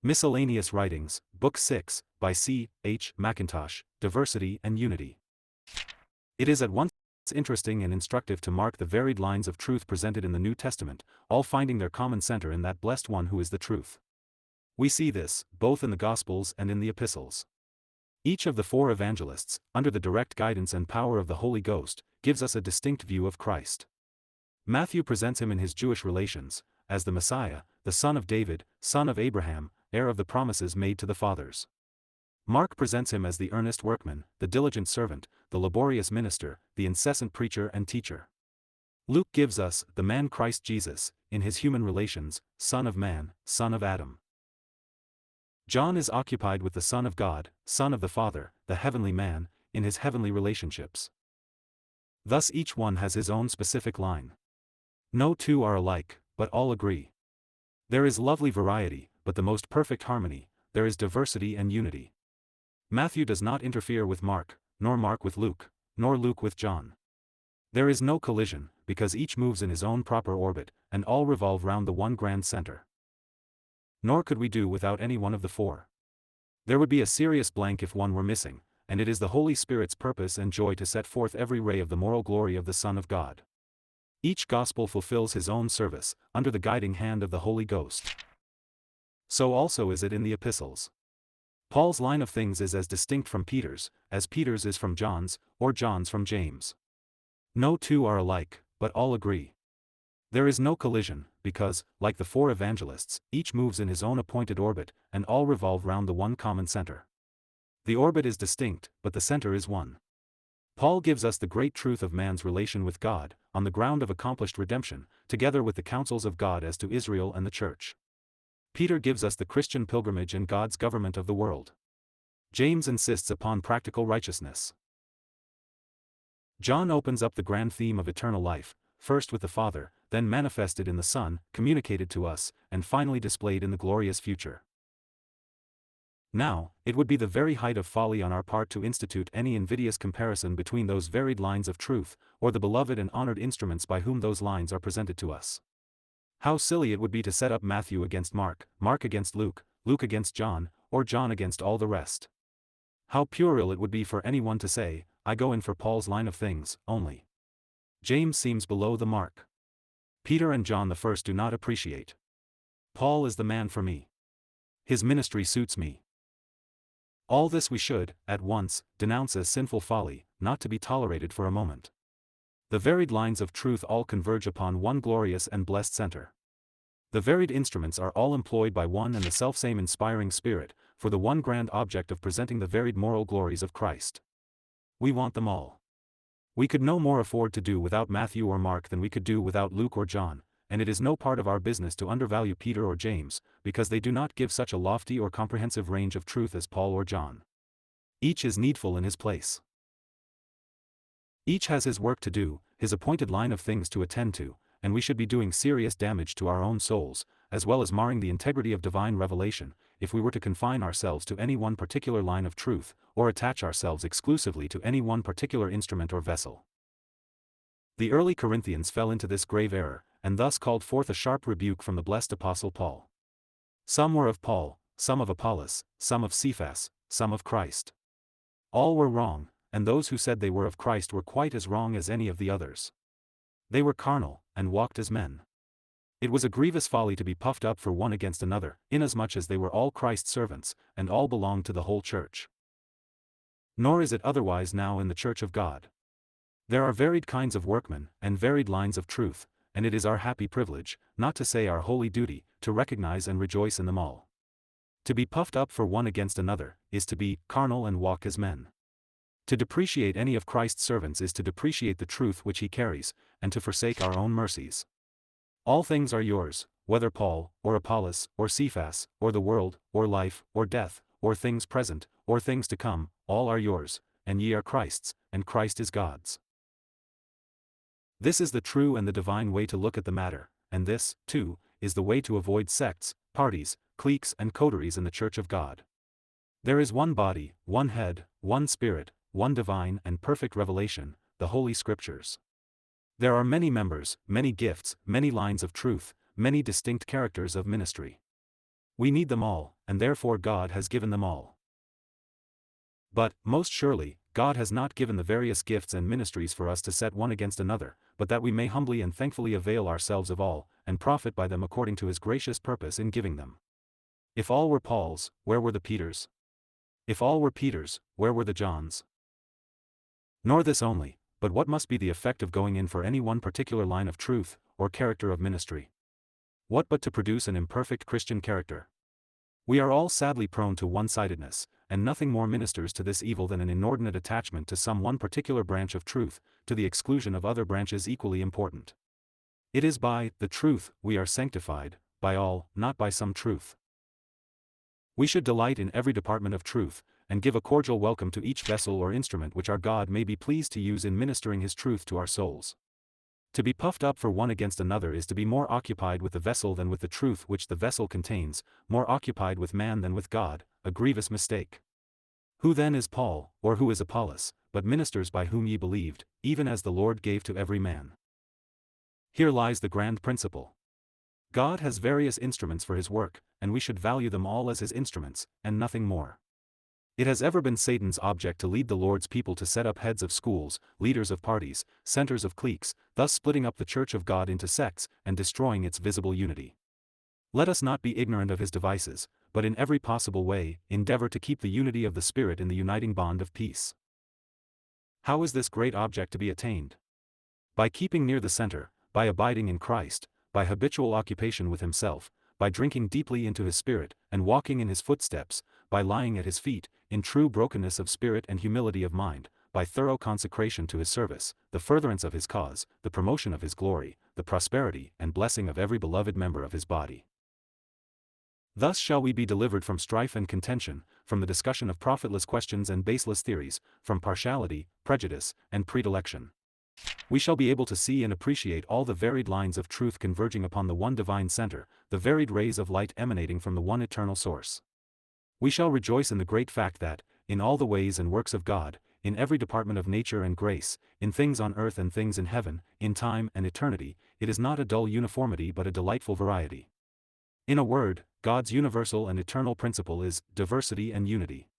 Miscellaneous Writings, Book 6, by C.H. Mackintosh, Diversity and Unity. It is at once interesting and instructive to mark the varied lines of truth presented in the New Testament, all finding their common center in that blessed one who is the truth. We see this, both in the Gospels and in the Epistles. Each of the four evangelists, under the direct guidance and power of the Holy Ghost, gives us a distinct view of Christ. Matthew presents him in his Jewish relations, as the Messiah, the son of David, son of Abraham, heir of the promises made to the fathers. Mark presents him as the earnest workman, the diligent servant, the laborious minister, the incessant preacher and teacher. Luke gives us the man Christ Jesus, in his human relations, Son of Man, Son of Adam. John is occupied with the Son of God, Son of the Father, the heavenly man, in his heavenly relationships. Thus each one has his own specific line. No two are alike, but all agree. There is lovely variety, but the most perfect harmony, there is diversity and unity. Matthew does not interfere with Mark, nor Mark with Luke, nor Luke with John. There is no collision, because each moves in his own proper orbit, and all revolve round the one grand center. Nor could we do without any one of the four. There would be a serious blank if one were missing, and it is the Holy Spirit's purpose and joy to set forth every ray of the moral glory of the Son of God. Each gospel fulfills his own service, under the guiding hand of the Holy Ghost. So also is it in the epistles. Paul's line of things is as distinct from Peter's, as Peter's is from John's, or John's from James. No two are alike, but all agree. There is no collision, because, like the four evangelists, each moves in his own appointed orbit, and all revolve round the one common center. The orbit is distinct, but the center is one. Paul gives us the great truth of man's relation with God, on the ground of accomplished redemption, together with the counsels of God as to Israel and the church. Peter gives us the Christian pilgrimage and God's government of the world. James insists upon practical righteousness. John opens up the grand theme of eternal life, first with the Father, then manifested in the Son, communicated to us, and finally displayed in the glorious future. Now, it would be the very height of folly on our part to institute any invidious comparison between those varied lines of truth, or the beloved and honored instruments by whom those lines are presented to us. How silly it would be to set up Matthew against Mark, Mark against Luke, Luke against John, or John against all the rest. How puerile it would be for anyone to say, I go in for Paul's line of things, only. James seems below the mark. Peter and John the first do not appreciate. Paul is the man for me. His ministry suits me. All this we should, at once, denounce as sinful folly, not to be tolerated for a moment. The varied lines of truth all converge upon one glorious and blessed center. The varied instruments are all employed by one and the selfsame inspiring Spirit, for the one grand object of presenting the varied moral glories of Christ. We want them all. We could no more afford to do without Matthew or Mark than we could do without Luke or John, and it is no part of our business to undervalue Peter or James, because they do not give such a lofty or comprehensive range of truth as Paul or John. Each is needful in his place. Each has his work to do, his appointed line of things to attend to, and we should be doing serious damage to our own souls, as well as marring the integrity of divine revelation, if we were to confine ourselves to any one particular line of truth, or attach ourselves exclusively to any one particular instrument or vessel. The early Corinthians fell into this grave error, and thus called forth a sharp rebuke from the blessed Apostle Paul. Some were of Paul, some of Apollos, some of Cephas, some of Christ. All were wrong, and those who said they were of Christ were quite as wrong as any of the others. They were carnal, and walked as men. It was a grievous folly to be puffed up for one against another, inasmuch as they were all Christ's servants, and all belonged to the whole church. Nor is it otherwise now in the church of God. There are varied kinds of workmen, and varied lines of truth, and it is our happy privilege, not to say our holy duty, to recognize and rejoice in them all. To be puffed up for one against another, is to be carnal and walk as men. To depreciate any of Christ's servants is to depreciate the truth which he carries, and to forsake our own mercies. All things are yours, whether Paul, or Apollos, or Cephas, or the world, or life, or death, or things present, or things to come, all are yours, and ye are Christ's, and Christ is God's. This is the true and the divine way to look at the matter, and this, too, is the way to avoid sects, parties, cliques and coteries in the church of God. There is one body, one head, one Spirit, one divine and perfect revelation, the Holy Scriptures. There are many members, many gifts, many lines of truth, many distinct characters of ministry. We need them all, and therefore God has given them all. But, most surely, God has not given the various gifts and ministries for us to set one against another, but that we may humbly and thankfully avail ourselves of all, and profit by them according to his gracious purpose in giving them. If all were Pauls, where were the Peters? If all were Peters, where were the Johns? Nor this only, but what must be the effect of going in for any one particular line of truth, or character of ministry? What but to produce an imperfect Christian character? We are all sadly prone to one-sidedness, and nothing more ministers to this evil than an inordinate attachment to some one particular branch of truth, to the exclusion of other branches equally important. It is by the truth we are sanctified, by all, not by some truth. We should delight in every department of truth, and give a cordial welcome to each vessel or instrument which our God may be pleased to use in ministering his truth to our souls. To be puffed up for one against another is to be more occupied with the vessel than with the truth which the vessel contains, more occupied with man than with God, a grievous mistake. Who then is Paul, or who is Apollos, but ministers by whom ye believed, even as the Lord gave to every man? Here lies the grand principle. God has various instruments for his work, and we should value them all as his instruments, and nothing more. It has ever been Satan's object to lead the Lord's people to set up heads of schools, leaders of parties, centers of cliques, thus splitting up the church of God into sects, and destroying its visible unity. Let us not be ignorant of his devices, but in every possible way, endeavor to keep the unity of the Spirit in the uniting bond of peace. How is this great object to be attained? By keeping near the center, by abiding in Christ, by habitual occupation with himself, by drinking deeply into his Spirit, and walking in his footsteps, by lying at his feet, in true brokenness of spirit and humility of mind, by thorough consecration to his service, the furtherance of his cause, the promotion of his glory, the prosperity and blessing of every beloved member of his body. Thus shall we be delivered from strife and contention, from the discussion of profitless questions and baseless theories, from partiality, prejudice, and predilection. We shall be able to see and appreciate all the varied lines of truth converging upon the one divine center, the varied rays of light emanating from the one eternal source. We shall rejoice in the great fact that, in all the ways and works of God, in every department of nature and grace, in things on earth and things in heaven, in time and eternity, it is not a dull uniformity but a delightful variety. In a word, God's universal and eternal principle is diversity and unity.